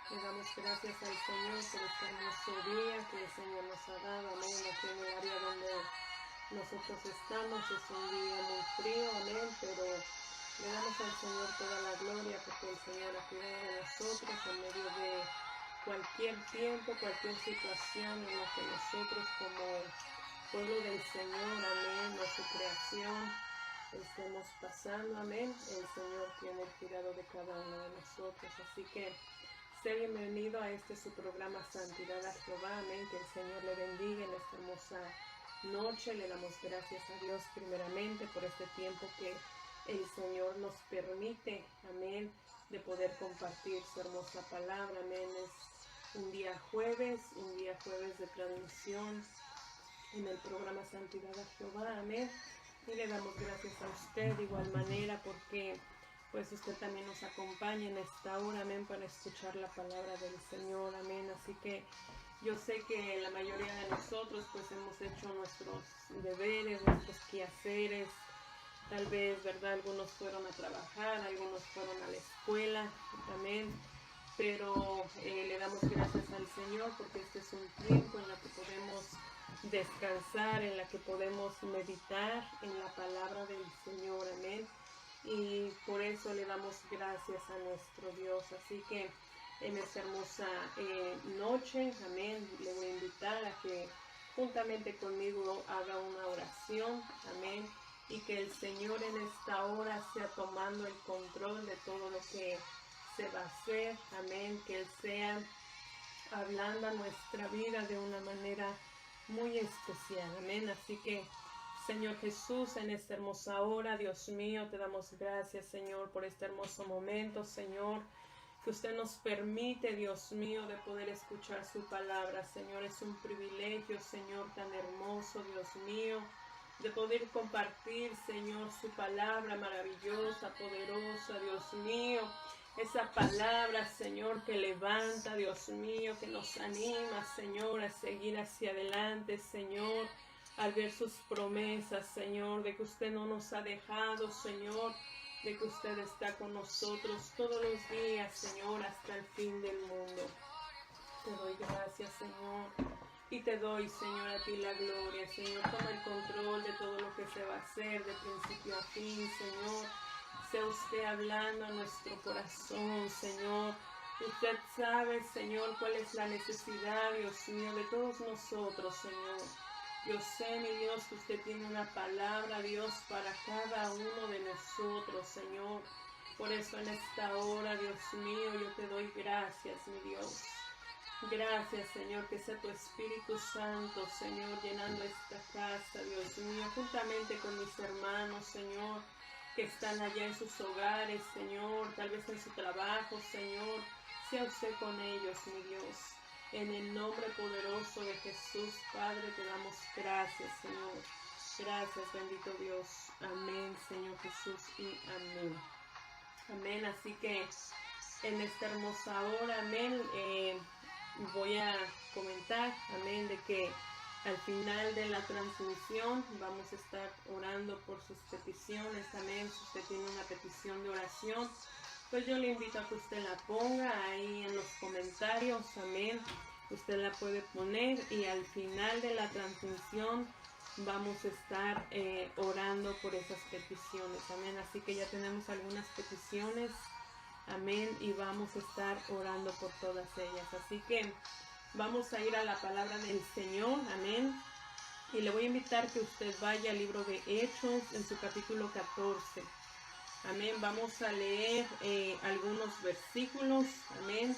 Le damos gracias al Señor por este hermoso día que el Señor nos ha dado, amén. Aquí en el área donde nosotros estamos es un día muy frío, amén, pero le damos al Señor toda la gloria porque el Señor ha cuidado de nosotros en medio de cualquier tiempo, cualquier situación en la que nosotros como pueblo del Señor, amén, o su creación, estemos pasando, amén. El Señor tiene el cuidado de cada uno de nosotros, así que sea bienvenido a este su programa Santidad a Jehová, amén. Que el Señor le bendiga en esta hermosa noche. Le damos gracias a Dios primeramente por este tiempo que el Señor nos permite, amén, de poder compartir su hermosa palabra, amén. Es un día jueves de transmisión en el programa Santidad a Jehová, amén. Y le damos gracias a usted de igual manera porque pues usted también nos acompaña en esta hora, amén, para escuchar la palabra del Señor, amén. Así que yo sé que la mayoría de nosotros pues hemos hecho nuestros deberes, nuestros quehaceres, tal vez, ¿verdad? Algunos fueron a trabajar, algunos fueron a la escuela, amén. Pero le damos gracias al Señor porque este es un tiempo en el que podemos descansar, en la que podemos meditar en la palabra del Señor, amén. Y por eso le damos gracias a nuestro Dios. Así que en esta hermosa noche, amén, le voy a invitar a que juntamente conmigo haga una oración, amén, y que el Señor en esta hora sea tomando el control de todo lo que se va a hacer, amén, que Él sea hablando a nuestra vida de una manera muy especial, amén. Así que Señor Jesús, en esta hermosa hora, Dios mío, te damos gracias, Señor, por este hermoso momento, Señor, que usted nos permite, Dios mío, de poder escuchar su palabra, Señor. Es un privilegio, Señor, tan hermoso, Dios mío, de poder compartir, Señor, su palabra maravillosa, poderosa, Dios mío. Esa palabra, Señor, que levanta, Dios mío, que nos anima, Señor, a seguir hacia adelante, Señor, al ver sus promesas, Señor, de que usted no nos ha dejado, Señor, de que usted está con nosotros todos los días, Señor, hasta el fin del mundo. Te doy gracias, Señor, y te doy, Señor, a ti la gloria, Señor. Toma el control de todo lo que se va a hacer de principio a fin, Señor. Sea usted hablando a nuestro corazón, Señor. Usted sabe, Señor, cuál es la necesidad, Dios mío, de todos nosotros, Señor. Yo sé, mi Dios, que usted tiene una palabra, Dios, para cada uno de nosotros, Señor. Por eso en esta hora, Dios mío, yo te doy gracias, mi Dios. Gracias, Señor, que sea tu Espíritu Santo, Señor, llenando esta casa, Dios mío, juntamente con mis hermanos, Señor, que están allá en sus hogares, Señor, tal vez en su trabajo, Señor. Sea usted con ellos, mi Dios. En el nombre poderoso de Jesús, Padre, te damos gracias, Señor. Gracias, bendito Dios. Amén, Señor Jesús, y amén. Amén, así que en esta hermosa hora, amén, voy a comentar, amén, de que al final de la transmisión vamos a estar orando por sus peticiones, amén. Si usted tiene una petición de oración, pues yo le invito a que usted la ponga ahí en los comentarios, amén. Usted la puede poner y al final de la transmisión vamos a estar orando por esas peticiones, amén. Así que ya tenemos algunas peticiones, amén, y vamos a estar orando por todas ellas. Así que vamos a ir a la palabra del Señor, amén. Y le voy a invitar que usted vaya al libro de Hechos en su capítulo 14. Amén. Vamos a leer algunos versículos. Amén.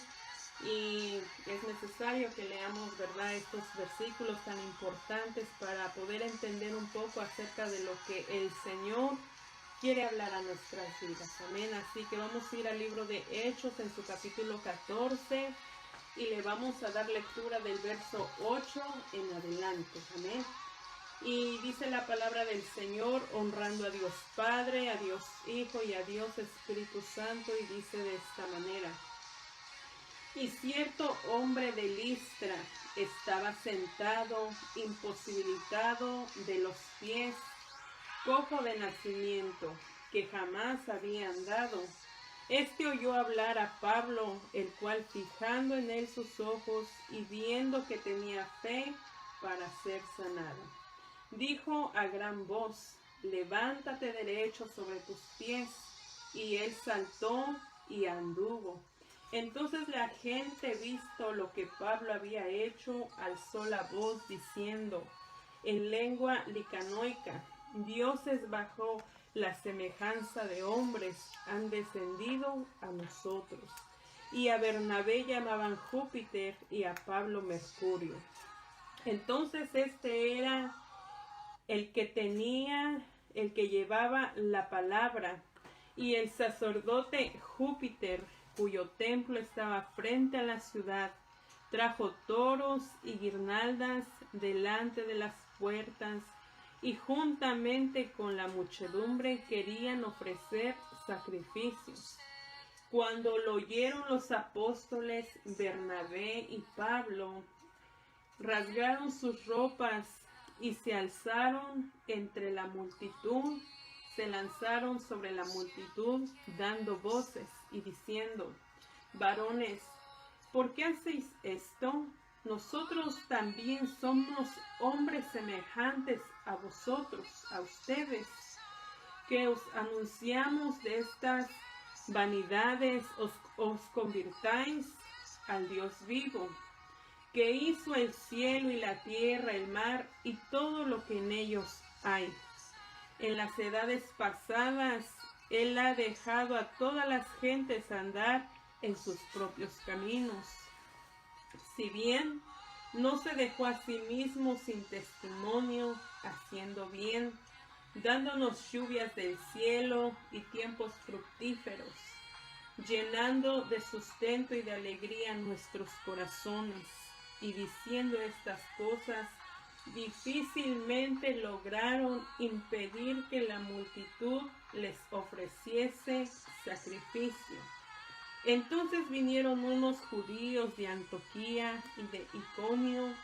Y es necesario que leamos, ¿verdad?, estos versículos tan importantes para poder entender un poco acerca de lo que el Señor quiere hablar a nuestras vidas. Amén. Así que vamos a ir al libro de Hechos en su capítulo 14 y le vamos a dar lectura del verso 8 en adelante. Amén. Y dice la palabra del Señor, honrando a Dios Padre, a Dios Hijo y a Dios Espíritu Santo, y dice de esta manera: y cierto hombre de Listra estaba sentado, imposibilitado de los pies, cojo de nacimiento, que jamás había andado, Este oyó hablar a Pablo, el cual fijando en él sus ojos y viendo que tenía fe para ser sanado, dijo a gran voz: levántate derecho sobre tus pies. Y él saltó y anduvo. Entonces la gente, visto lo que Pablo había hecho, alzó la voz diciendo en lengua licanoica: dioses bajo la semejanza de hombres han descendido a nosotros. Y a Bernabé llamaban Júpiter y a Pablo Mercurio. Entonces este era el que llevaba la palabra, y el sacerdote Júpiter, cuyo templo estaba frente a la ciudad, trajo toros y guirnaldas delante de las puertas, y juntamente con la muchedumbre querían ofrecer sacrificios. Cuando lo oyeron los apóstoles Bernabé y Pablo, rasgaron sus ropas y se alzaron entre la multitud, se lanzaron sobre la multitud dando voces y diciendo: varones, ¿por qué hacéis esto? Nosotros también somos hombres semejantes a vosotros, a ustedes, que os anunciamos de estas vanidades, os convirtáis al Dios vivo, que hizo el cielo y la tierra, el mar y todo lo que en ellos hay. En las edades pasadas, Él ha dejado a todas las gentes andar en sus propios caminos. Si bien no se dejó a sí mismo sin testimonio, haciendo bien, dándonos lluvias del cielo y tiempos fructíferos, llenando de sustento y de alegría nuestros corazones, y diciendo estas cosas, difícilmente lograron impedir que la multitud les ofreciese sacrificio. Entonces vinieron unos judíos de Antioquía y de Iconio,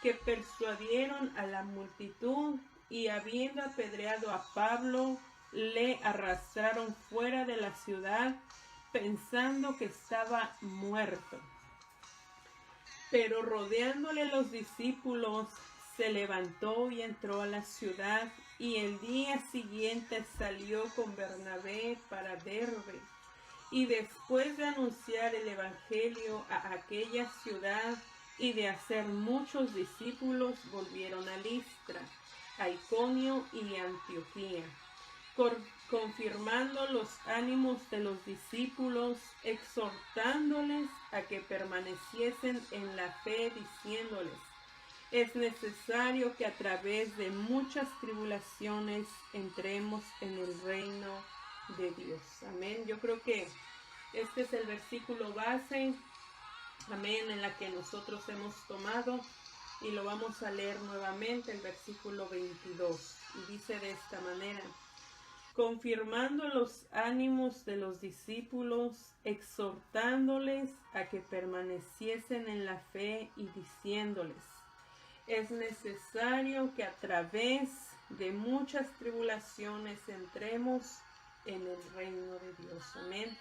que persuadieron a la multitud, y habiendo apedreado a Pablo, le arrastraron fuera de la ciudad, pensando que estaba muerto. Pero rodeándole los discípulos, se levantó y entró a la ciudad, y el día siguiente salió con Bernabé para Derbe. Y después de anunciar el evangelio a aquella ciudad y de hacer muchos discípulos, volvieron a Listra, a Iconio y Antioquía, confirmando los ánimos de los discípulos, exhortándoles a que permaneciesen en la fe, diciéndoles: es necesario que a través de muchas tribulaciones entremos en el reino de Dios. Amén. Yo creo que este es el versículo base, amén, en la que nosotros hemos tomado, y lo vamos a leer nuevamente, el versículo 22, y dice de esta manera: confirmando los ánimos de los discípulos, exhortándoles a que permaneciesen en la fe y diciéndoles: es necesario que a través de muchas tribulaciones entremos en el reino de Dios. Amén.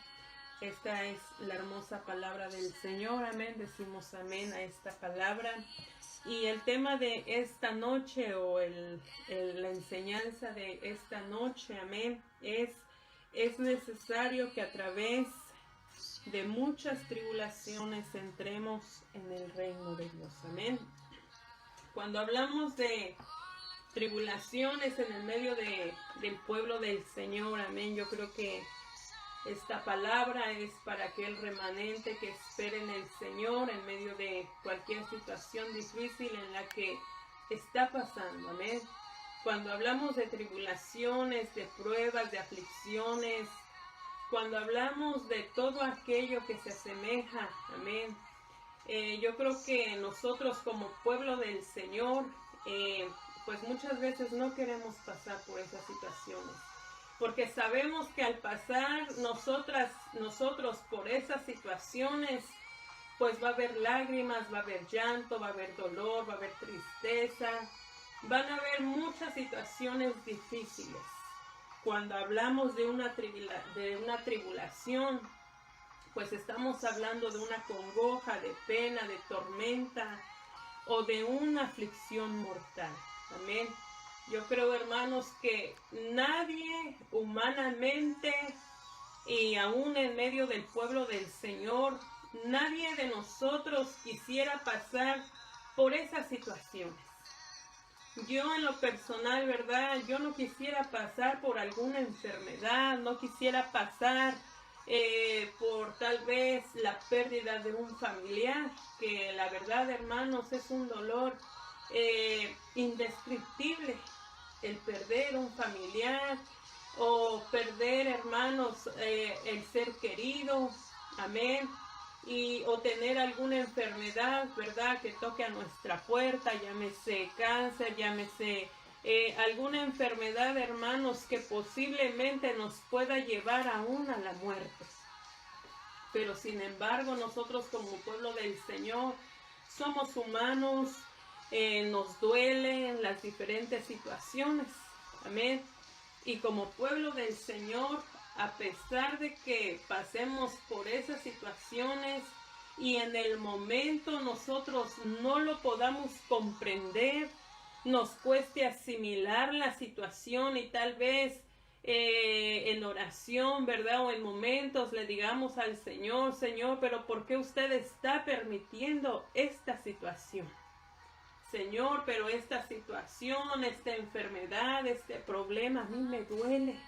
Esta es la hermosa palabra del Señor. Amén. Decimos amén a esta palabra. Y el tema de esta noche, o la enseñanza de esta noche, amén, es necesario que a través de muchas tribulaciones entremos en el reino de Dios. Amén. Cuando hablamos de tribulaciones en el medio del pueblo del Señor, amén, yo creo que esta palabra es para aquel remanente que espera en el Señor en medio de cualquier situación difícil en la que está pasando, amén. Cuando hablamos de tribulaciones, de pruebas, de aflicciones, cuando hablamos de todo aquello que se asemeja, amén, yo creo que nosotros como pueblo del Señor, pues muchas veces no queremos pasar por esas situaciones, porque sabemos que al pasar nosotros por esas situaciones, pues va a haber lágrimas, va a haber llanto, va a haber dolor, va a haber tristeza, van a haber muchas situaciones difíciles. cuando hablamos de una tribulación, pues estamos hablando de una congoja, de pena, de tormenta o de una aflicción mortal. Amén. Yo creo, hermanos, que nadie humanamente y aún en medio del pueblo del Señor, nadie de nosotros quisiera pasar por esas situaciones. Yo en lo personal, ¿verdad? Yo no quisiera pasar por alguna enfermedad, no quisiera pasar por tal vez la pérdida de un familiar, que la verdad, hermanos, es un dolor indescriptible, el perder un familiar o perder, hermanos, el ser querido, amén, o tener alguna enfermedad, ¿verdad?, que toque a nuestra puerta, llámese cáncer, llámese alguna enfermedad, hermanos, que posiblemente nos pueda llevar aún a la muerte. Pero sin embargo, nosotros como pueblo del Señor somos humanos, nos duelen las diferentes situaciones, amén. Y como pueblo del Señor, a pesar de que pasemos por esas situaciones y en el momento nosotros no lo podamos comprender, nos cueste asimilar la situación y tal vez en oración, ¿verdad? O en momentos le digamos al Señor, Señor, pero ¿por qué usted está permitiendo esta situación? Señor, pero esta situación, esta enfermedad, este problema a mí me duele.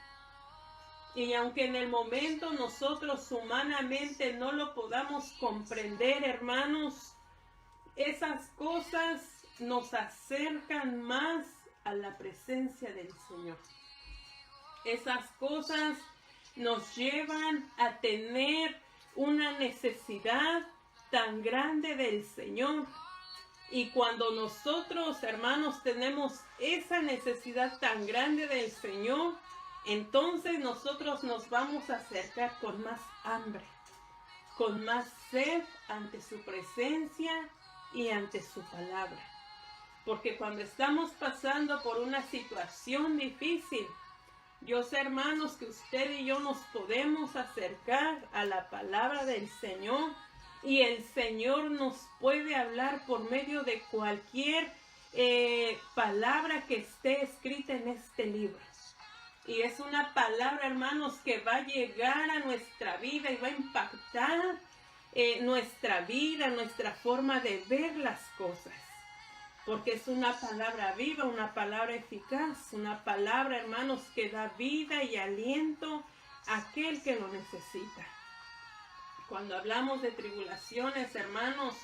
Y aunque en el momento nosotros humanamente no lo podamos comprender, hermanos, esas cosas nos acercan más a la presencia del Señor. Esas cosas nos llevan a tener una necesidad tan grande del Señor. Y cuando nosotros, hermanos, tenemos esa necesidad tan grande del Señor, entonces nosotros nos vamos a acercar con más hambre, con más sed ante su presencia y ante su palabra. Porque cuando estamos pasando por una situación difícil, yo sé, hermanos, que usted y yo nos podemos acercar a la palabra del Señor y el Señor nos puede hablar por medio de cualquier palabra que esté escrita en este libro. Y es una palabra, hermanos, que va a llegar a nuestra vida y va a impactar nuestra vida, nuestra forma de ver las cosas. Porque es una palabra viva, una palabra eficaz, una palabra, hermanos, que da vida y aliento a aquel que lo necesita. Cuando hablamos de tribulaciones, hermanos,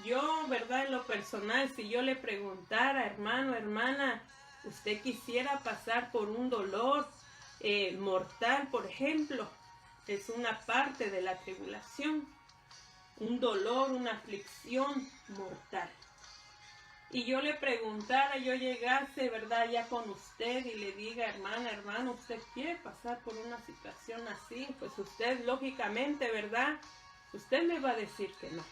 yo, ¿verdad? En lo personal, si yo le preguntara, hermano, hermana, ¿usted quisiera pasar por un dolor mortal, por ejemplo? Es una parte de la tribulación, un dolor, una aflicción mortal. Y yo le preguntara, yo llegase, ¿verdad?, ya con usted y le diga, hermana, hermano, ¿usted quiere pasar por una situación así? Pues usted, lógicamente, ¿verdad?, usted me va a decir que no.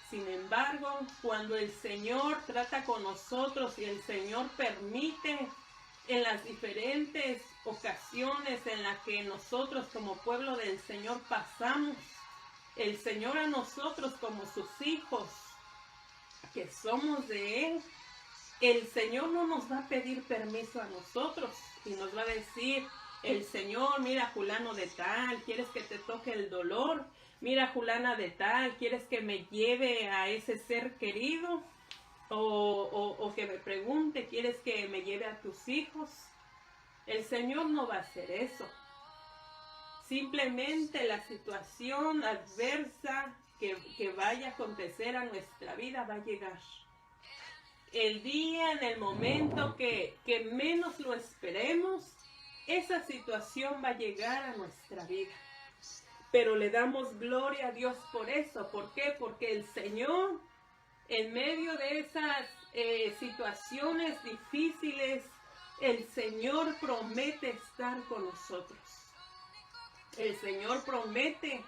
Sin embargo, cuando el Señor trata con nosotros y el Señor permite en las diferentes ocasiones en las que nosotros como pueblo del Señor pasamos, el Señor a nosotros como sus hijos, que somos de Él, el Señor no nos va a pedir permiso a nosotros y nos va a decir, el Señor, mira, fulano de tal, ¿quieres que te toque el dolor? Mira, fulana de tal, ¿quieres que me lleve a ese ser querido? O que me pregunte, ¿quieres que me lleve a tus hijos? El Señor no va a hacer eso. Simplemente la situación adversa que vaya a acontecer a nuestra vida va a llegar. El día, en el momento que menos lo esperemos, esa situación va a llegar a nuestra vida. Pero le damos gloria a Dios por eso. ¿Por qué? Porque el Señor, en medio de esas situaciones difíciles, el Señor promete estar con nosotros. El Señor promete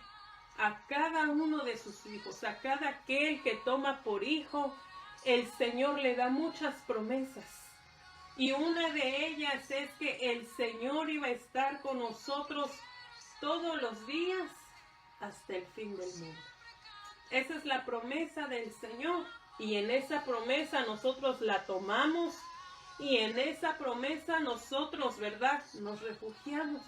a cada uno de sus hijos, a cada aquel que toma por hijo, el Señor le da muchas promesas. Y una de ellas es que el Señor iba a estar con nosotros todos los días hasta el fin del mundo. Esa es la promesa del Señor. Y en esa promesa nosotros la tomamos. Y en esa promesa nosotros, ¿verdad?, nos refugiamos.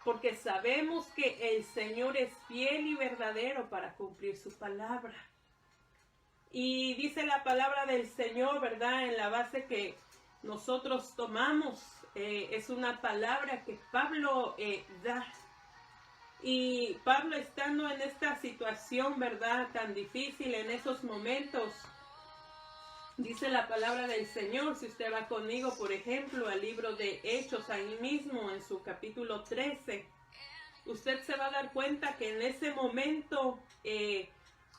Porque sabemos que el Señor es fiel y verdadero para cumplir su palabra. Y dice la palabra del Señor, ¿verdad?, en la base que nosotros tomamos, es una palabra que Pablo da. Y Pablo, estando en esta situación, ¿verdad?, tan difícil, en esos momentos, dice la palabra del Señor, si usted va conmigo, por ejemplo, al libro de Hechos, ahí mismo, en su capítulo 13, usted se va a dar cuenta que en ese momento,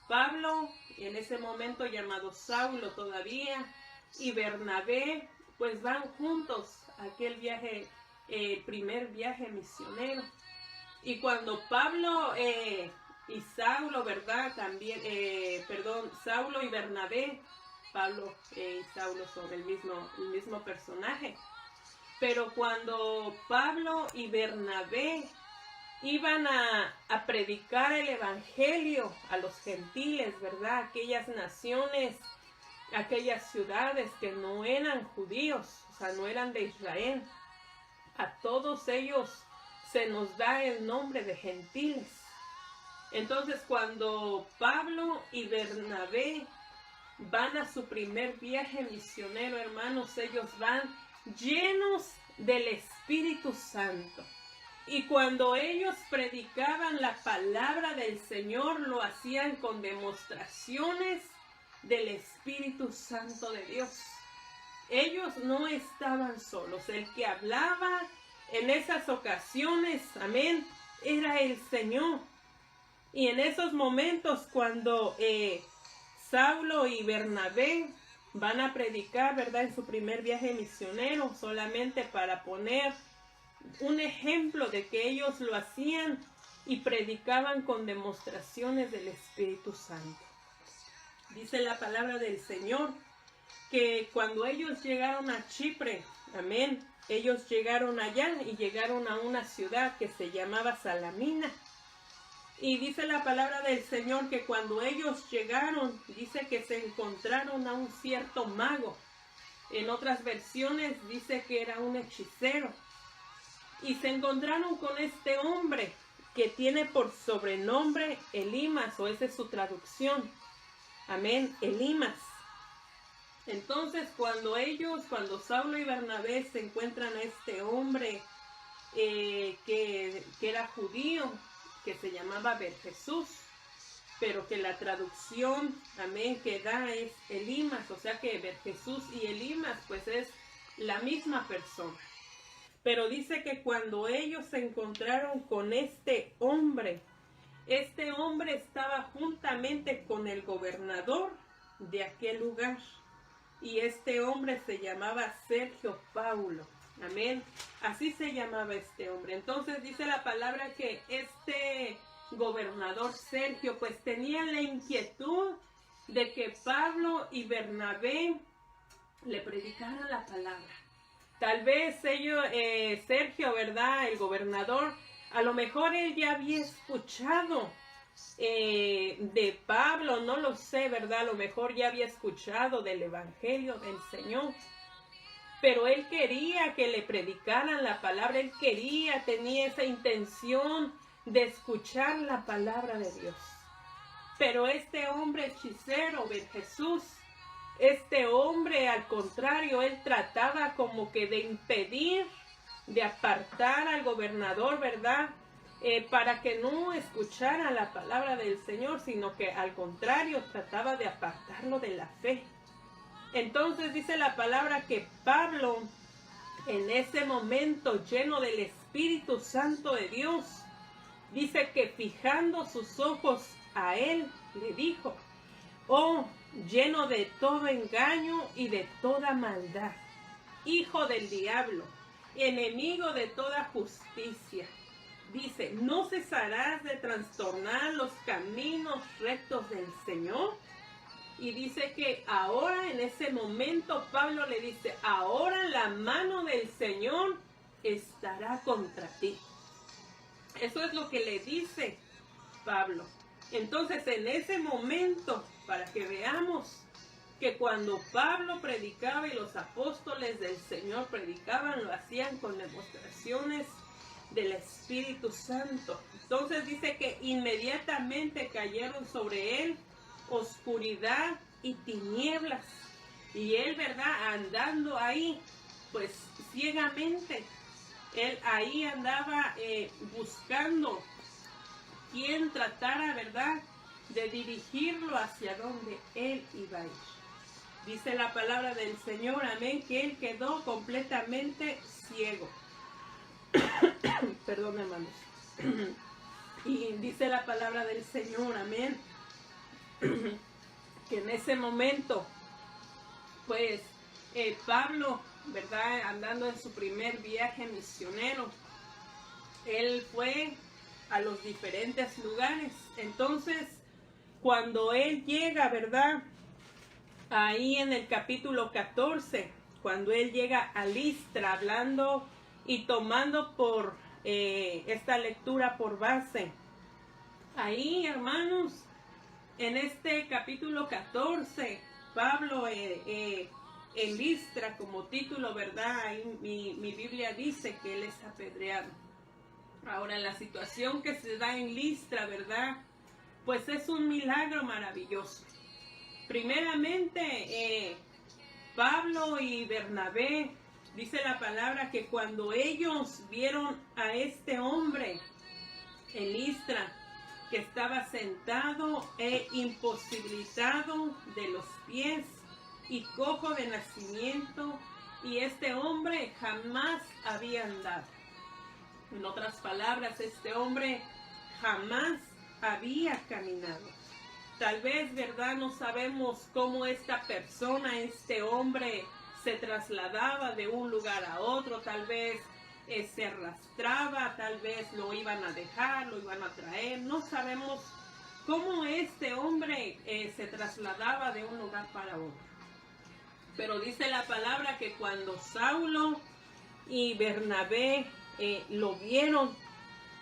Pablo, en ese momento llamado Saulo todavía, y Bernabé, pues van juntos a aquel viaje, primer viaje misionero. Y cuando Pablo y Saulo, ¿verdad? También, Saulo y Bernabé, Pablo y Saulo son el mismo personaje. Pero cuando Pablo y Bernabé iban a predicar el evangelio a los gentiles, ¿verdad? Aquellas naciones, aquellas ciudades que no eran judíos, o sea, no eran de Israel. A todos ellos se nos da el nombre de gentiles. Entonces, cuando Pablo y Bernabé van a su primer viaje misionero, hermanos, ellos van llenos del Espíritu Santo. Y cuando ellos predicaban la palabra del Señor, lo hacían con demostraciones del Espíritu Santo de Dios. Ellos no estaban solos. El que hablaba en esas ocasiones, amén, era el Señor. Y en esos momentos, cuando Saulo y Bernabé van a predicar, ¿verdad?, en su primer viaje misionero, solamente para poner un ejemplo de que ellos lo hacían y predicaban con demostraciones del Espíritu Santo. Dice la palabra del Señor que cuando ellos llegaron a Chipre, amén, ellos llegaron allá y llegaron a una ciudad que se llamaba Salamina. Y dice la palabra del Señor que cuando ellos llegaron, dice que se encontraron a un cierto mago. En otras versiones dice que era un hechicero. Y se encontraron con este hombre que tiene por sobrenombre Elimas, o esa es su traducción. Amén, Elimas. Entonces, cuando Saulo y Bernabé se encuentran a este hombre que era judío, que se llamaba Jesús, pero que la traducción, amén, que da es Elimas, o sea que Jesús y Elimas, pues es la misma persona. Pero dice que cuando ellos se encontraron con este hombre estaba juntamente con el gobernador de aquel lugar. Y este hombre se llamaba Sergio Paulo. Amén. Así se llamaba este hombre. Entonces dice la palabra que este gobernador Sergio pues tenía la inquietud de que Pablo y Bernabé le predicaran la palabra. Tal vez Sergio, ¿verdad?, el gobernador, a lo mejor él ya había escuchado de Pablo, no lo sé, ¿verdad? A lo mejor ya había escuchado del evangelio del Señor. Pero él quería que le predicaran la palabra, tenía esa intención de escuchar la palabra de Dios. Pero este hombre hechicero, Jesús, este hombre, al contrario, él trataba como que de impedir, de apartar al gobernador, ¿verdad?, para que no escuchara la palabra del Señor, sino que al contrario trataba de apartarlo de la fe. Entonces dice la palabra que Pablo, en ese momento lleno del Espíritu Santo de Dios, dice que fijando sus ojos a él, le dijo: oh, lleno de todo engaño y de toda maldad, hijo del diablo, enemigo de toda justicia. Dice: ¿no cesarás de trastornar los caminos rectos del Señor? Y dice que ahora en ese momento Pablo le dice, ahora la mano del Señor estará contra ti. Eso es lo que le dice Pablo. Entonces en ese momento, para que veamos que cuando Pablo predicaba y los apóstoles del Señor predicaban, lo hacían con demostraciones del Espíritu Santo. Entonces dice que inmediatamente cayeron sobre él oscuridad y tinieblas. Y él, ¿verdad? Andando ahí, pues ciegamente, él ahí andaba buscando quien tratara, ¿verdad?, de dirigirlo hacia donde él iba a ir. Dice la palabra del Señor, amén, que él quedó completamente ciego. Perdón, hermanos. Y dice la palabra del Señor, amén, que en ese momento, pues, Pablo, ¿verdad?, andando en su primer viaje misionero, él fue a los diferentes lugares. Entonces, cuando él llega, ¿verdad?, ahí en el capítulo 14, cuando él llega a Listra, hablando y tomando por esta lectura por base, ahí, hermanos, en este capítulo 14, Pablo en Listra, como título, ¿verdad? Ahí mi Biblia dice que él es apedreado. Ahora, la situación que se da en Listra, ¿verdad?, pues es un milagro maravilloso. Primeramente, Pablo y Bernabé, dice la palabra que cuando ellos vieron a este hombre en Listra, que estaba sentado e imposibilitado de los pies y cojo de nacimiento, y este hombre jamás había andado. En otras palabras, este hombre jamás había caminado. Tal vez, ¿verdad?, no sabemos cómo esta persona, este hombre, se trasladaba de un lugar a otro. Tal vez se arrastraba, tal vez lo iban a dejar, lo iban a traer. No sabemos cómo este hombre se trasladaba de un lugar para otro. Pero dice la palabra que cuando Saulo y Bernabé lo vieron,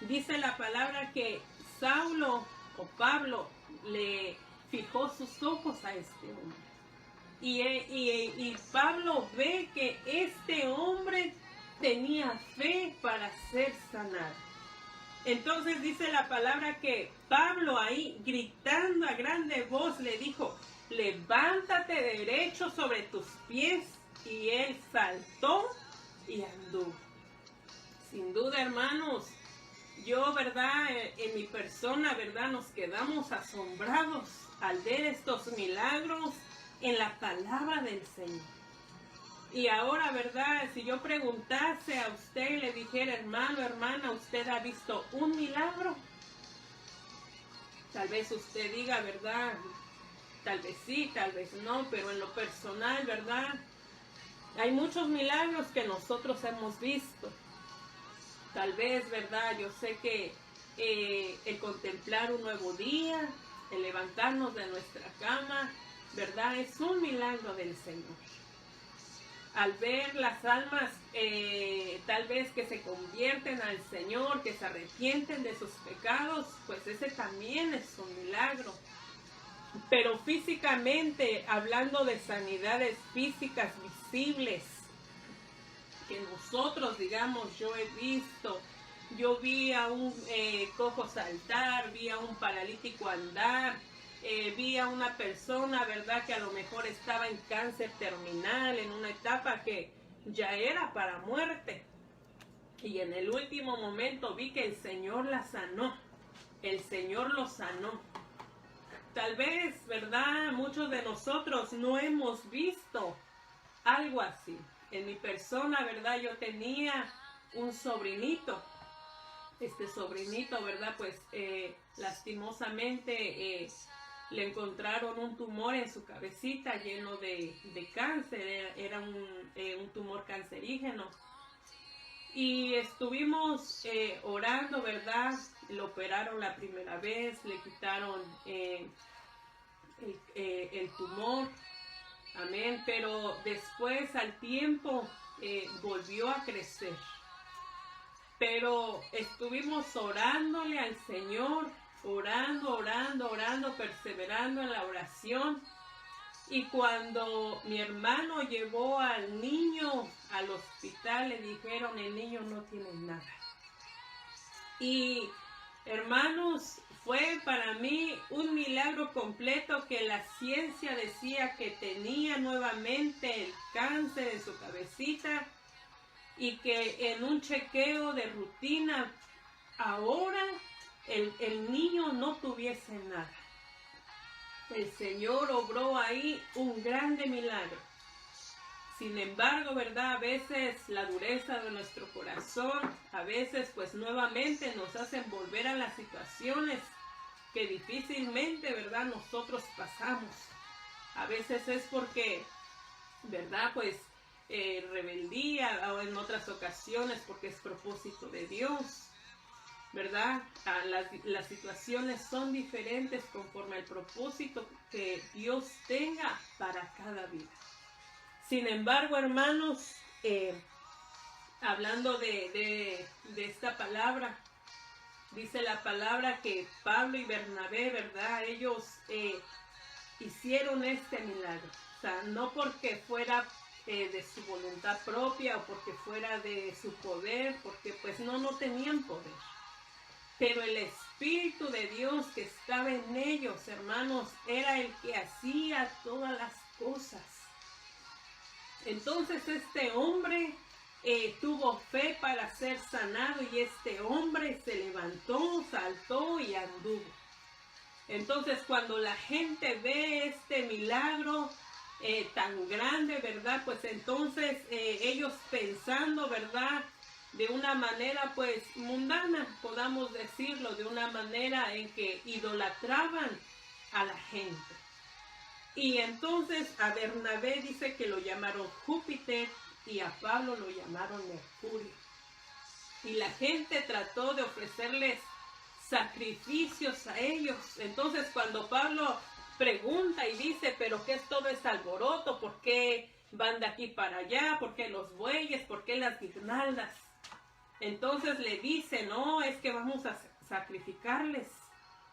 dice la palabra que Saulo o Pablo le fijó sus ojos a este hombre. Y Pablo ve que este hombre tenía fe para ser sanado. Entonces dice la palabra que Pablo ahí, gritando a grande voz, le dijo, levántate derecho sobre tus pies. Y él saltó y anduvo. Sin duda, hermanos, yo, ¿verdad?, en mi persona, ¿verdad?, nos quedamos asombrados al ver estos milagros en la palabra del Señor. Y ahora, ¿verdad?, si yo preguntase a usted y le dijera, hermano, hermana, ¿usted ha visto un milagro? Tal vez usted diga, ¿verdad?, tal vez sí, tal vez no, pero en lo personal, ¿verdad?, hay muchos milagros que nosotros hemos visto. Tal vez, ¿verdad?, yo sé que el contemplar un nuevo día, el levantarnos de nuestra cama, ¿verdad?, es un milagro del Señor. Al ver las almas, tal vez que se convierten al Señor, que se arrepienten de sus pecados, pues ese también es un milagro. Pero físicamente, hablando de sanidades físicas visibles, que nosotros, digamos, yo he visto, yo vi a un cojo saltar, vi a un paralítico andar, vi a una persona, ¿verdad?, que a lo mejor estaba en cáncer terminal, en una etapa que ya era para muerte. Y en el último momento vi que el Señor la sanó, el Señor lo sanó. Tal vez, ¿verdad?, muchos de nosotros no hemos visto algo así. En mi persona, ¿verdad?, yo tenía un sobrinito. Este sobrinito, ¿verdad?, pues lastimosamente le encontraron un tumor en su cabecita lleno de cáncer. Era un tumor cancerígeno. Y estuvimos orando, ¿verdad? Lo operaron la primera vez, le quitaron el tumor, amén, pero después al tiempo volvió a crecer. Pero estuvimos orándole al Señor, orando, perseverando en la oración. Y cuando mi hermano llevó al niño al hospital, le dijeron, el niño no tiene nada. Y hermanos, fue para mí un milagro completo que la ciencia decía que tenía nuevamente el cáncer en su cabecita y que en un chequeo de rutina ahora el niño no tuviese nada. El Señor obró ahí un grande milagro. Sin embargo, ¿verdad? A veces la dureza de nuestro corazón, a veces pues nuevamente nos hacen volver a las situaciones que difícilmente, ¿verdad? Nosotros pasamos. A veces es porque, ¿verdad? Pues rebeldía, o en otras ocasiones porque es propósito de Dios, ¿verdad? Las situaciones son diferentes conforme al propósito que Dios tenga para cada vida. Sin embargo, hermanos, hablando de esta palabra, dice la palabra que Pablo y Bernabé, ¿verdad? Ellos hicieron este milagro. O sea, no porque fuera de su voluntad propia o porque fuera de su poder, porque pues no tenían poder. Pero el Espíritu de Dios que estaba en ellos, hermanos, era el que hacía todas las cosas. Entonces este hombre tuvo fe para ser sanado y este hombre se levantó, saltó y anduvo. Entonces cuando la gente ve este milagro tan grande, ¿verdad? Pues entonces ellos pensando, ¿verdad? De una manera pues mundana, podamos decirlo, de una manera en que idolatraban a la gente. Y entonces a Bernabé dice que lo llamaron Júpiter y a Pablo lo llamaron Mercurio. Y la gente trató de ofrecerles sacrificios a ellos. Entonces cuando Pablo pregunta y dice, pero ¿qué es todo este alboroto? ¿Por qué van de aquí para allá? ¿Por qué los bueyes? ¿Por qué las guirnaldas? Entonces le dice, no, es que vamos a sacrificarles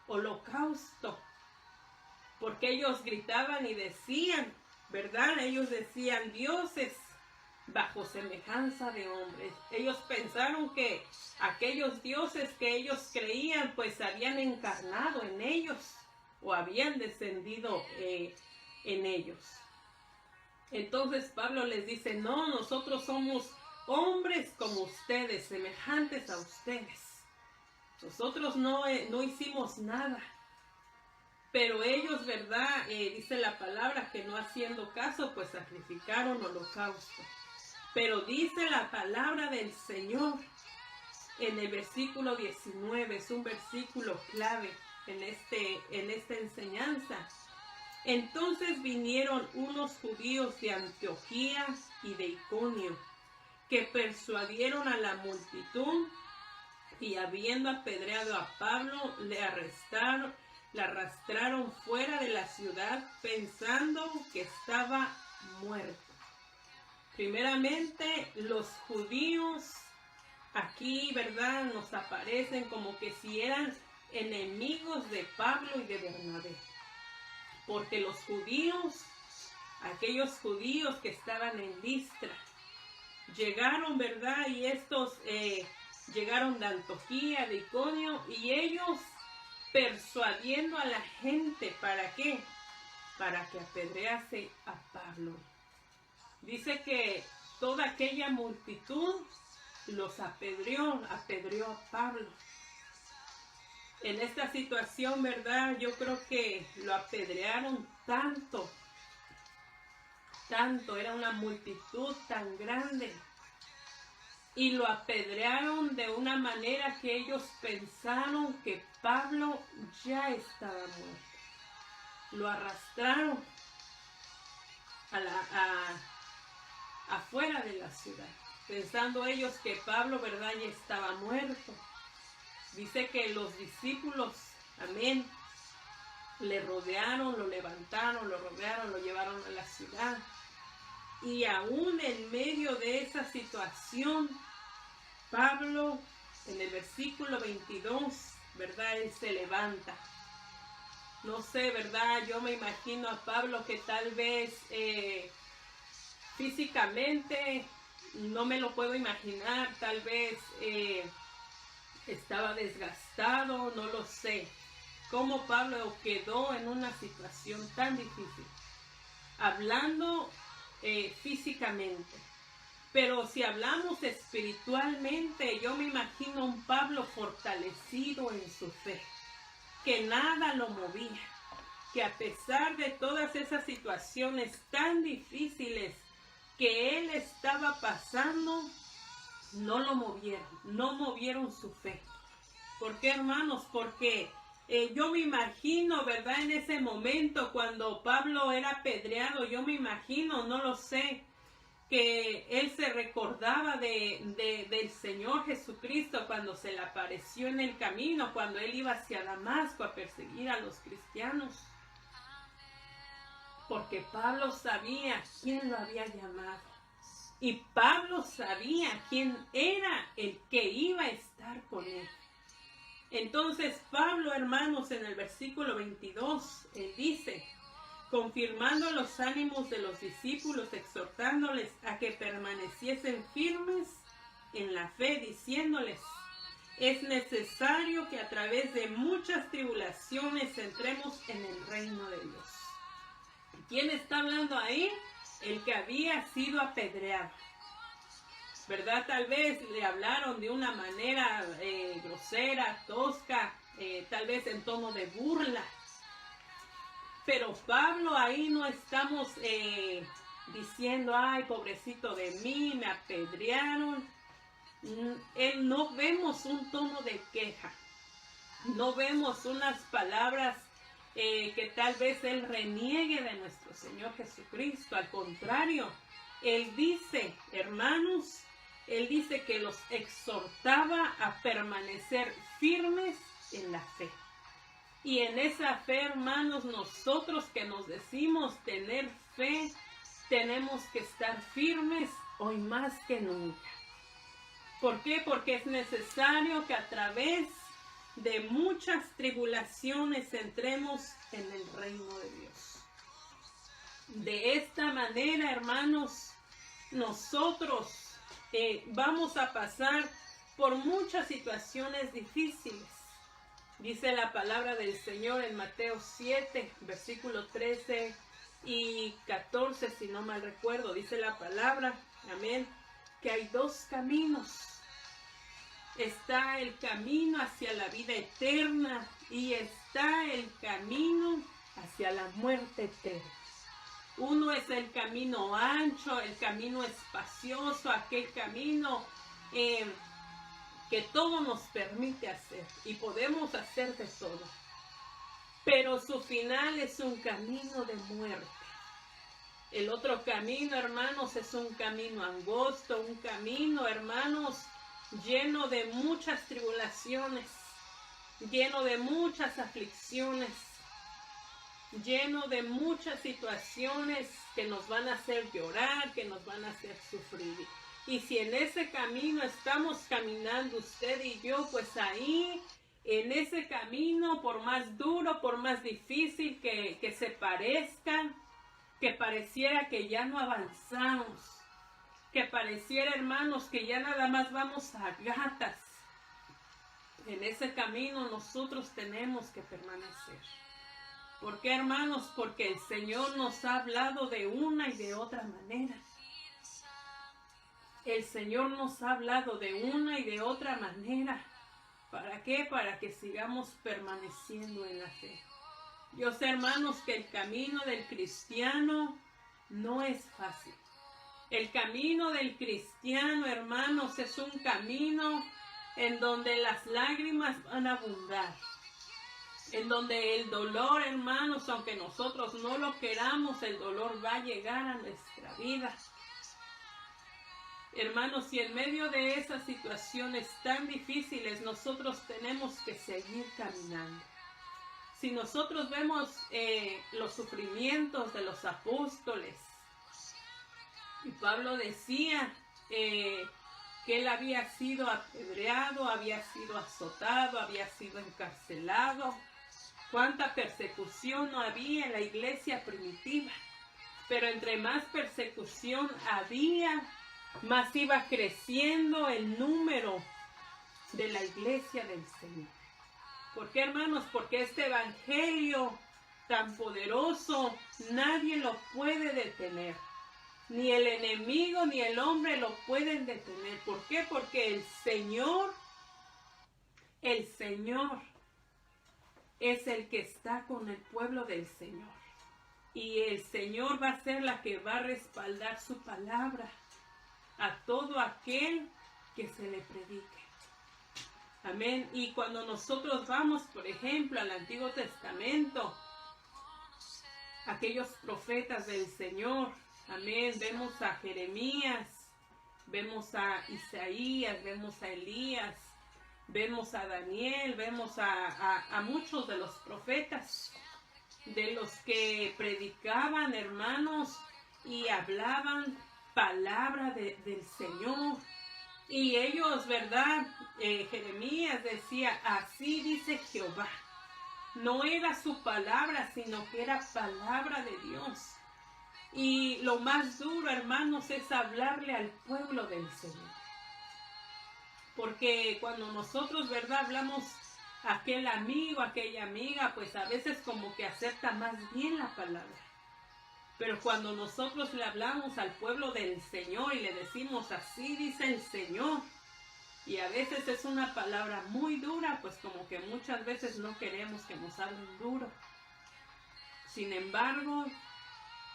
holocausto. Porque ellos gritaban y decían, ¿verdad? Ellos decían, dioses bajo semejanza de hombres. Ellos pensaron que aquellos dioses que ellos creían, pues habían encarnado en ellos o habían descendido en ellos. Entonces Pablo les dice, no, nosotros somos hombres como ustedes, semejantes a ustedes. Nosotros no hicimos nada. Pero ellos, ¿verdad? Dice la palabra que no haciendo caso, pues sacrificaron holocausto. Pero dice la palabra del Señor en el versículo 19, es un versículo clave en esta enseñanza. Entonces vinieron unos judíos de Antioquía y de Iconio, que persuadieron a la multitud y habiendo apedreado a Pablo, le arrastraron fuera de la ciudad pensando que estaba muerto. Primeramente, los judíos aquí, ¿verdad? Nos aparecen como que si eran enemigos de Pablo y de Bernabé. Porque los judíos, aquellos judíos que estaban en Listra, llegaron, ¿verdad? Y estos llegaron de Antioquía, de Iconio, y ellos persuadiendo a la gente, ¿para qué? Para que apedrease a Pablo. Dice que toda aquella multitud los apedreó a Pablo. En esta situación, ¿verdad? Yo creo que lo apedrearon tanto, era una multitud tan grande. Y lo apedrearon de una manera que ellos pensaron que Pablo ya estaba muerto. Lo arrastraron afuera de la ciudad, pensando ellos que Pablo, ¿verdad?, ya estaba muerto. Dice que los discípulos, amén, le rodearon, lo levantaron, lo rodearon, lo llevaron a la ciudad. Y aún en medio de esa situación, Pablo, en el versículo 22, ¿verdad? Él se levanta. No sé, ¿verdad? Yo me imagino a Pablo que tal vez físicamente, no me lo puedo imaginar, tal vez estaba desgastado, no lo sé. Cómo Pablo quedó en una situación tan difícil, hablando físicamente. Pero si hablamos espiritualmente, yo me imagino un Pablo fortalecido en su fe, que nada lo movía, que a pesar de todas esas situaciones tan difíciles que él estaba pasando, no lo movieron, no movieron su fe. ¿Por qué, hermanos? Porque yo me imagino, ¿verdad? En ese momento cuando Pablo era apedreado, yo me imagino, no lo sé, que él se recordaba del Señor Jesucristo cuando se le apareció en el camino, cuando él iba hacia Damasco a perseguir a los cristianos. Porque Pablo sabía quién lo había llamado. Y Pablo sabía quién era el que iba a estar con él. Entonces Pablo, hermanos, en el versículo 22, él dice, confirmando los ánimos de los discípulos, exhortándoles a que permaneciesen firmes en la fe, diciéndoles, es necesario que a través de muchas tribulaciones entremos en el reino de Dios. ¿Quién está hablando ahí? El que había sido apedreado, ¿verdad? Tal vez le hablaron de una manera grosera, tosca, tal vez en tono de burla. Pero Pablo ahí no estamos diciendo, ay, pobrecito de mí, me apedrearon. No vemos un tono de queja, no vemos unas palabras que tal vez él reniegue de nuestro Señor Jesucristo. Al contrario, él dice, hermanos, él dice que los exhortaba a permanecer firmes en la fe. Y en esa fe, hermanos, nosotros que nos decimos tener fe, tenemos que estar firmes hoy más que nunca. ¿Por qué? Porque es necesario que a través de muchas tribulaciones entremos en el reino de Dios. De esta manera, hermanos, nosotros vamos a pasar por muchas situaciones difíciles. Dice la palabra del Señor en Mateo 7, versículos 13 y 14, si no mal recuerdo. Dice la palabra, amén, que hay dos caminos. Está el camino hacia la vida eterna y está el camino hacia la muerte eterna. Uno es el camino ancho, el camino espacioso, aquel camino que todo nos permite hacer y podemos hacer de todo. Pero su final es un camino de muerte. El otro camino, hermanos, es un camino angosto, un camino, hermanos, lleno de muchas tribulaciones, lleno de muchas aflicciones, lleno de muchas situaciones que nos van a hacer llorar, que nos van a hacer sufrir. Y si en ese camino estamos caminando usted y yo, pues ahí, en ese camino, por más duro, por más difícil que se parezca, que pareciera que ya no avanzamos, que pareciera, hermanos, que ya nada más vamos a gatas, en ese camino nosotros tenemos que permanecer. ¿Por qué, hermanos? Porque el Señor nos ha hablado de una y de otra manera. El Señor nos ha hablado de una y de otra manera. ¿Para qué? Para que sigamos permaneciendo en la fe. Yo sé, hermanos, que el camino del cristiano no es fácil. El camino del cristiano, hermanos, es un camino en donde las lágrimas van a abundar. En donde el dolor, hermanos, aunque nosotros no lo queramos, el dolor va a llegar a nuestra vida. Hermanos, y en medio de esas situaciones tan difíciles, nosotros tenemos que seguir caminando. Si nosotros vemos los sufrimientos de los apóstoles, y Pablo decía que él había sido apedreado, había sido azotado, había sido encarcelado. Cuánta persecución no había en la iglesia primitiva. Pero entre más persecución había, más iba creciendo el número de la iglesia del Señor. ¿Por qué, hermanos? Porque este evangelio tan poderoso nadie lo puede detener. Ni el enemigo ni el hombre lo pueden detener. ¿Por qué? Porque el Señor es el que está con el pueblo del Señor. Y el Señor va a ser la que va a respaldar su palabra a todo aquel que se le predique. Amén. Y cuando nosotros vamos, por ejemplo, al Antiguo Testamento, aquellos profetas del Señor, amén, vemos a Jeremías, vemos a Isaías, vemos a Elías, vemos a Daniel, vemos a muchos de los profetas, de los que predicaban, hermanos, y hablaban palabra del Señor. Y ellos, ¿verdad? Jeremías decía, así dice Jehová. No era su palabra, sino que era palabra de Dios. Y lo más duro, hermanos, es hablarle al pueblo del Señor. Porque cuando nosotros, ¿verdad? Hablamos a aquel amigo, a aquella amiga, pues a veces como que acepta más bien la palabra. Pero cuando nosotros le hablamos al pueblo del Señor y le decimos así dice el Señor, y a veces es una palabra muy dura, pues como que muchas veces no queremos que nos hablen duro. Sin embargo,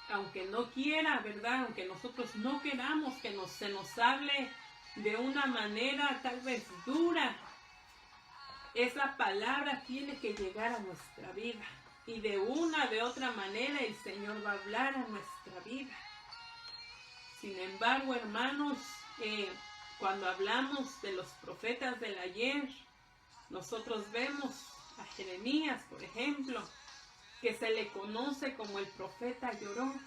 aunque no quiera, ¿verdad? Aunque nosotros no queramos que se nos hable de una manera tal vez dura, esa palabra tiene que llegar a nuestra vida. Y de una de otra manera el Señor va a hablar a nuestra vida. Sin embargo, hermanos, cuando hablamos de los profetas del ayer, nosotros vemos a Jeremías, por ejemplo, que se le conoce como el profeta llorón.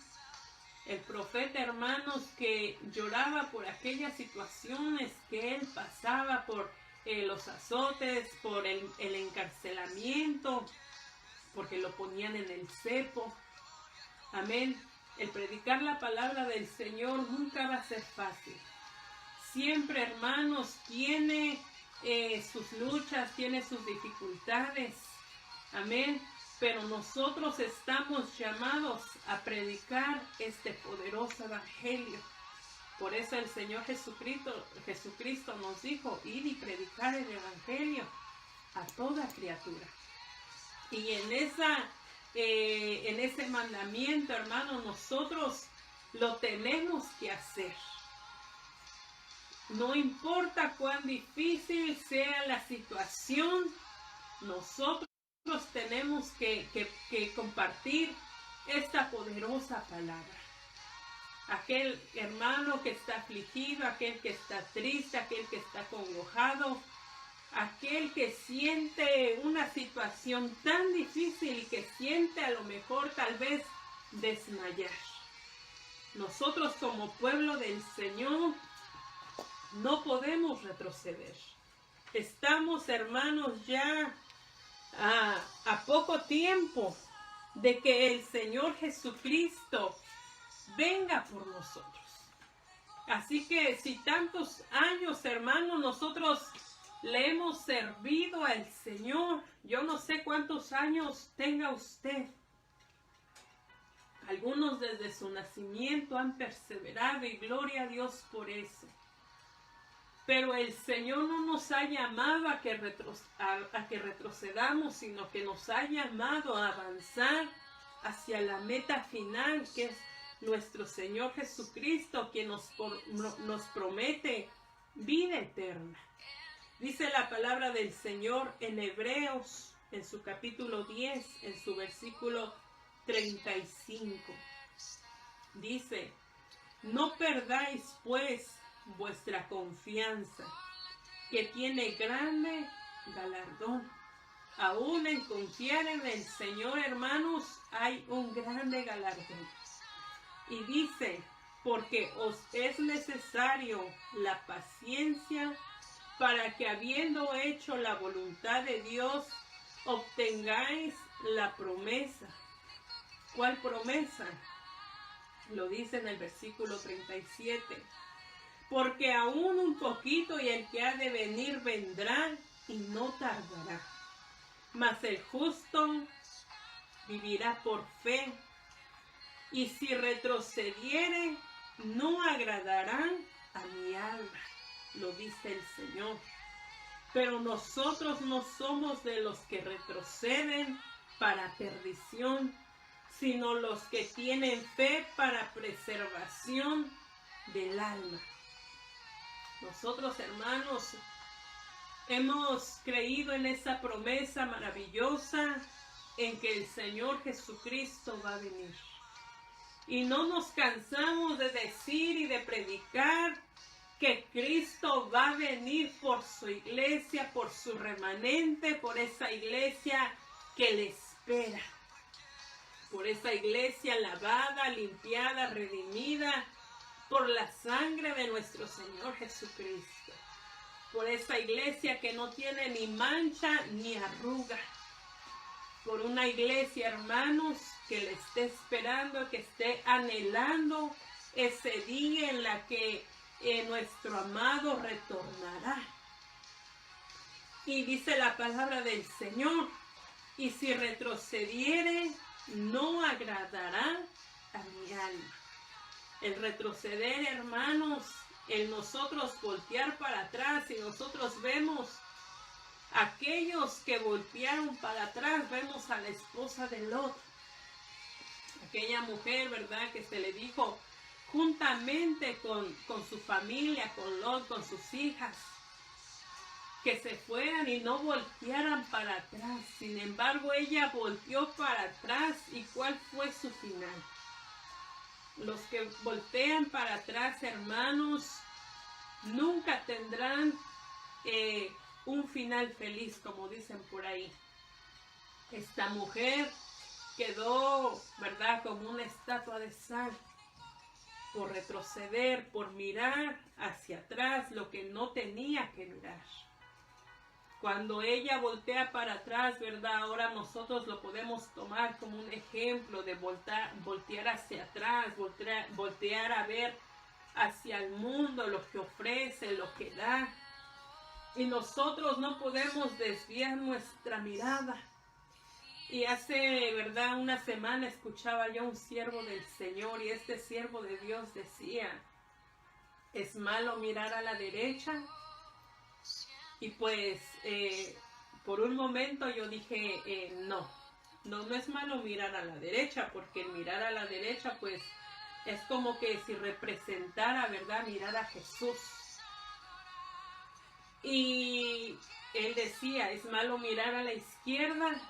El profeta, hermanos, que lloraba por aquellas situaciones que él pasaba, por los azotes, por el encarcelamiento, porque lo ponían en el cepo. Amén. El predicar la palabra del Señor nunca va a ser fácil. Siempre, hermanos, tiene sus luchas, tiene sus dificultades. Amén. Pero nosotros estamos llamados a predicar este poderoso evangelio. Por eso el Señor Jesucristo nos dijo, ir y predicar el evangelio a toda criatura. Y en ese mandamiento, hermano, nosotros lo tenemos que hacer. No importa cuán difícil sea la situación, nosotros tenemos que compartir esta poderosa palabra. Aquel hermano que está afligido, aquel que está triste, aquel que está congojado, aquel que siente una situación tan difícil y que siente a lo mejor tal vez desmayar. Nosotros como pueblo del Señor no podemos retroceder. Estamos, hermanos, ya a poco tiempo de que el Señor Jesucristo venga por nosotros. Así que si tantos años, hermanos, nosotros le hemos servido al Señor, yo no sé cuántos años tenga usted. Algunos desde su nacimiento han perseverado y gloria a Dios por eso. Pero el Señor no nos ha llamado a que retrocedamos, sino que nos ha llamado a avanzar hacia la meta final, que es nuestro Señor Jesucristo, quien nos promete vida eterna. Dice la palabra del Señor en Hebreos, en su capítulo 10, en su versículo 35. Dice, no perdáis pues vuestra confianza, que tiene grande galardón. aún en confiar en el Señor, hermanos, hay un grande galardón. Y dice, porque os es necesario la paciencia para que habiendo hecho la voluntad de Dios, obtengáis la promesa. ¿Cuál promesa? Lo dice en el versículo 37. Porque aún un poquito y el que ha de venir vendrá y no tardará. Mas el justo vivirá por fe. Y si retrocediere, no agradarán a mi alma, lo dice el Señor. Pero nosotros no somos de los que retroceden para perdición, sino los que tienen fe para preservación del alma. Nosotros, hermanos, hemos creído en esa promesa maravillosa en que el Señor Jesucristo va a venir. Y no nos cansamos de decir y de predicar que Cristo va a venir por su iglesia, por su remanente, por esa iglesia que le espera. Por esa iglesia lavada, limpiada, redimida por la sangre de nuestro Señor Jesucristo. Por esa iglesia que no tiene ni mancha ni arruga. Por una iglesia, hermanos, que le esté esperando, que esté anhelando ese día en la que nuestro amado retornará. Y dice la palabra del Señor, y si retrocediere, no agradará a mi alma. El retroceder, hermanos, el nosotros voltear para atrás, y nosotros vemos aquellos que voltearon para atrás, vemos a la esposa de Lot, aquella mujer, ¿verdad?, que se le dijo juntamente con su familia, con Lot, con sus hijas, que se fueran y no voltearan para atrás. Sin embargo, ella volteó para atrás. ¿Y cuál fue su final? Los que voltean para atrás, hermanos, nunca tendrán un final feliz, como dicen por ahí. Esta mujer quedó, ¿verdad?, como una estatua de sal, por retroceder, por mirar hacia atrás lo que no tenía que mirar. Cuando ella voltea para atrás, ¿verdad?, ahora nosotros lo podemos tomar como un ejemplo de voltear hacia atrás, voltear a ver hacia el mundo, lo que ofrece, lo que da. Y nosotros no podemos desviar nuestra mirada. Y hace, ¿verdad?, una semana escuchaba yo un siervo del Señor, y este siervo de Dios decía, ¿es malo mirar a la derecha? Y pues, por un momento yo dije, no es malo mirar a la derecha, porque el mirar a la derecha, pues, es como que si representara, ¿verdad?, mirar a Jesús. Y él decía, es malo mirar a la izquierda.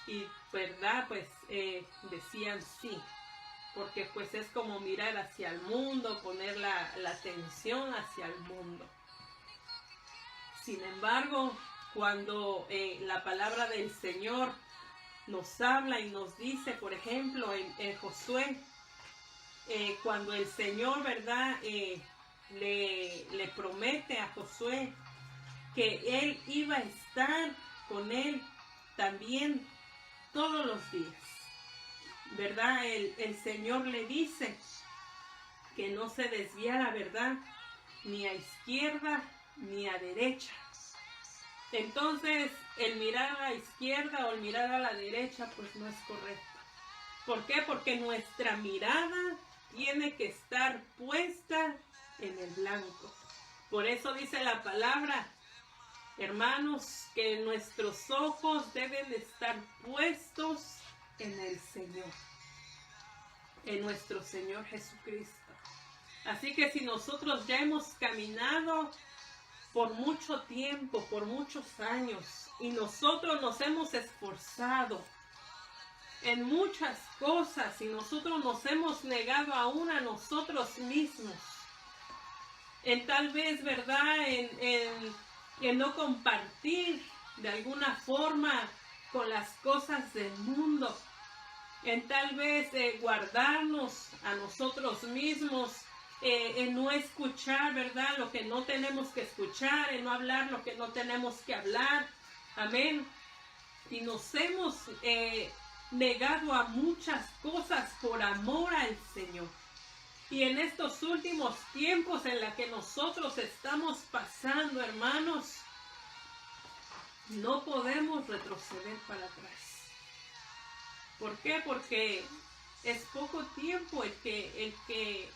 Y, ¿verdad?, pues, decían sí, porque pues es como mirar hacia el mundo, poner la atención hacia el mundo. Sin embargo, cuando la palabra del Señor nos habla y nos dice, por ejemplo, en Josué, cuando el Señor, ¿verdad?, le promete a Josué que Él iba a estar con él también todos los días, ¿verdad? El Señor le dice que no se desviara, ¿verdad?, ni a izquierda ni a derecha. Entonces, el mirar a la izquierda o el mirar a la derecha, pues no es correcto. ¿Por qué? Porque nuestra mirada tiene que estar puesta en el blanco. Por eso dice la palabra, hermanos, que nuestros ojos deben de estar puestos en el Señor, en nuestro Señor Jesucristo. Así que si nosotros ya hemos caminado por mucho tiempo, por muchos años, y nosotros nos hemos esforzado en muchas cosas, y nosotros nos hemos negado aún a nosotros mismos, en tal vez, ¿verdad?, en no compartir de alguna forma con las cosas del mundo, en tal vez guardarnos a nosotros mismos, en no escuchar, ¿verdad?, lo que no tenemos que escuchar, en no hablar lo que no tenemos que hablar. Amén. Y nos hemos negado a muchas cosas por amor al Señor. Y en estos últimos tiempos en la que nosotros estamos pasando, hermanos, no podemos retroceder para atrás. ¿Por qué? Porque es poco tiempo el que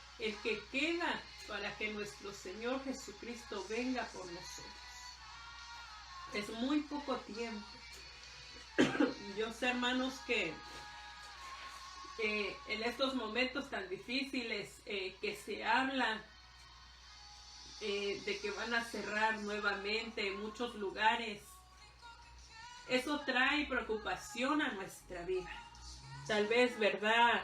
queda para que nuestro Señor Jesucristo venga por nosotros. Es muy poco tiempo. Yo sé, hermanos, que en estos momentos tan difíciles que se habla de que van a cerrar nuevamente muchos lugares, eso trae preocupación a nuestra vida. Tal vez, ¿verdad?,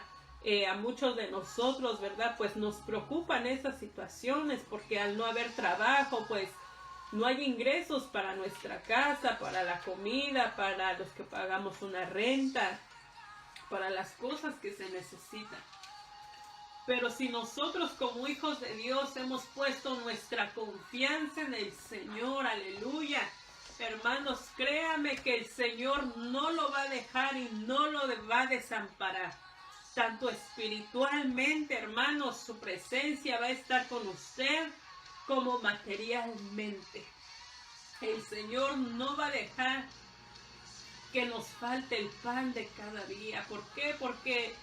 a muchos de nosotros, ¿verdad?, pues nos preocupan esas situaciones, porque al no haber trabajo, pues no hay ingresos para nuestra casa, para la comida, para los que pagamos una renta, para las cosas que se necesitan. Pero si nosotros como hijos de Dios hemos puesto nuestra confianza en el Señor, aleluya, hermanos, créame que el Señor no lo va a dejar y no lo va a desamparar. Tanto espiritualmente, hermanos, su presencia va a estar con usted, como materialmente. El Señor no va a dejar que nos falte el pan de cada día. ¿Por qué? Porque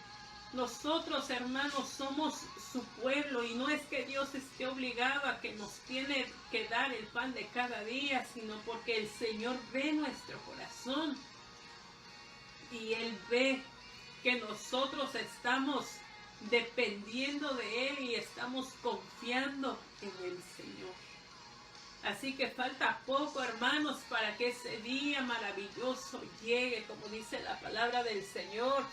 nosotros, hermanos, somos su pueblo, y no es que Dios esté obligado a que nos tiene que dar el pan de cada día, sino porque el Señor ve nuestro corazón y Él ve que nosotros estamos dependiendo de Él y estamos confiando en el Señor. Así que falta poco, hermanos, para que ese día maravilloso llegue, como dice la palabra del Señor.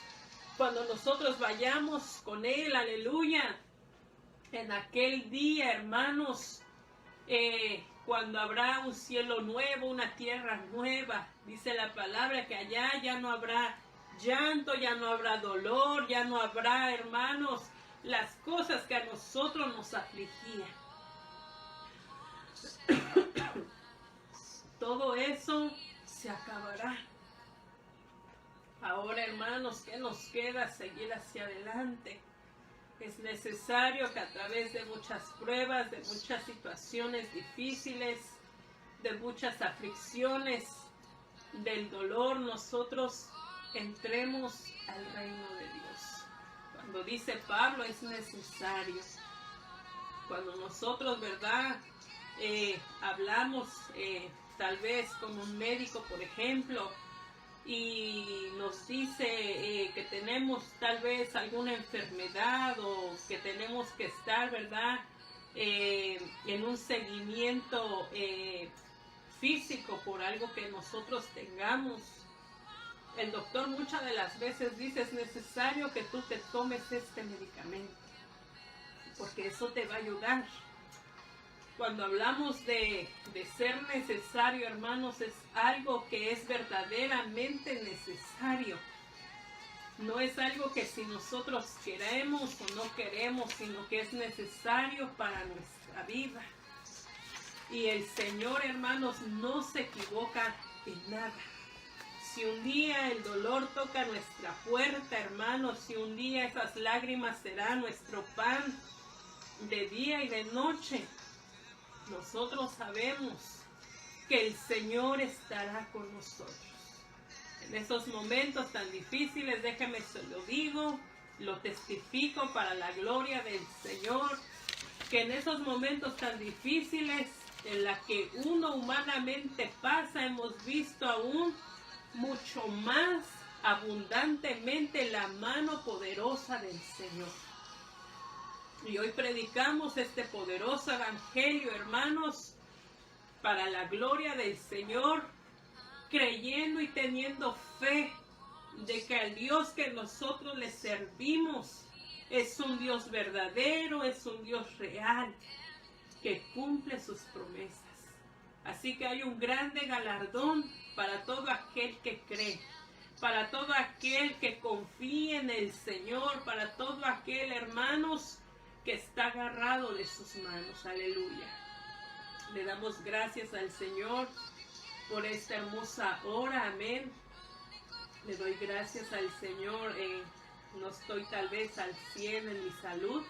Cuando nosotros vayamos con Él, aleluya, en aquel día, hermanos, cuando habrá un cielo nuevo, una tierra nueva, dice la palabra que allá ya no habrá llanto, ya no habrá dolor, ya no habrá, hermanos, las cosas que a nosotros nos afligían. Todo eso se acabará. Ahora, hermanos, ¿qué nos queda? Seguir hacia adelante. Es necesario que a través de muchas pruebas, de muchas situaciones difíciles, de muchas aflicciones, del dolor, nosotros entremos al reino de Dios. Cuando dice Pablo, es necesario. Cuando nosotros, ¿verdad?, hablamos tal vez con un médico, por ejemplo, y nos dice que tenemos tal vez alguna enfermedad o que tenemos que estar, ¿verdad?, en un seguimiento físico por algo que nosotros tengamos. El doctor muchas de las veces dice, es necesario que tú te tomes este medicamento, porque eso te va a ayudar. Cuando hablamos de ser necesario, hermanos, es algo que es verdaderamente necesario. No es algo que si nosotros queremos o no queremos, sino que es necesario para nuestra vida. Y el Señor, hermanos, no se equivoca en nada. Si un día el dolor toca nuestra puerta, hermanos, si un día esas lágrimas serán nuestro pan de día y de noche, nosotros sabemos que el Señor estará con nosotros. En esos momentos tan difíciles, déjeme se lo digo, lo testifico para la gloria del Señor, que en esos momentos tan difíciles en la que uno humanamente pasa, hemos visto aún mucho más abundantemente la mano poderosa del Señor. Y hoy predicamos este poderoso evangelio, hermanos, para la gloria del Señor, creyendo y teniendo fe de que el Dios que nosotros le servimos es un Dios verdadero, es un Dios real, que cumple sus promesas. Así que hay un grande galardón para todo aquel que cree, para todo aquel que confía en el Señor, para todo aquel, hermanos, que está agarrado de sus manos. Aleluya. Le damos gracias al Señor por esta hermosa hora. Amén. Le doy gracias al Señor. No estoy tal vez al 100 en mi salud,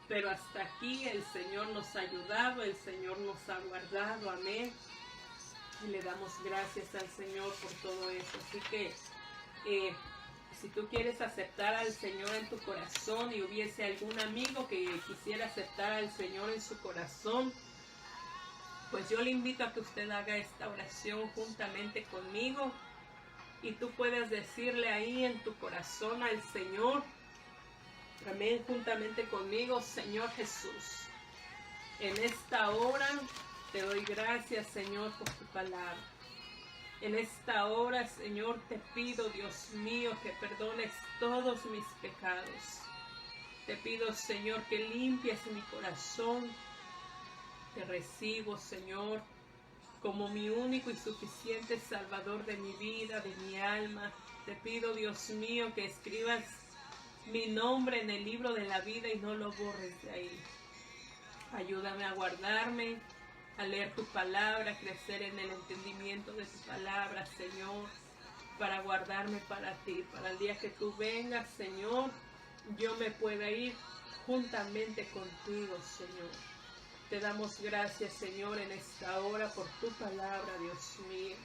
pero hasta aquí el Señor nos ha ayudado, el Señor nos ha guardado. Amén. Y le damos gracias al Señor por todo eso. Así que si tú quieres aceptar al Señor en tu corazón y hubiese algún amigo que quisiera aceptar al Señor en su corazón, pues yo le invito a que usted haga esta oración juntamente conmigo y tú puedas decirle ahí en tu corazón al Señor, amén, juntamente conmigo: Señor Jesús, en esta hora te doy gracias, Señor, por tu palabra. En esta hora, Señor, te pido, Dios mío, que perdones todos mis pecados. Te pido, Señor, que limpies mi corazón. Te recibo, Señor, como mi único y suficiente Salvador de mi vida, de mi alma. Te pido, Dios mío, que escribas mi nombre en el libro de la vida y no lo borres de ahí. Ayúdame a guardarme, a leer tu palabra, a crecer en el entendimiento de tu palabra, Señor, para guardarme para ti, para el día que tú vengas, Señor, yo me pueda ir juntamente contigo, Señor. Te damos gracias, Señor, en esta hora por tu palabra, Dios mío.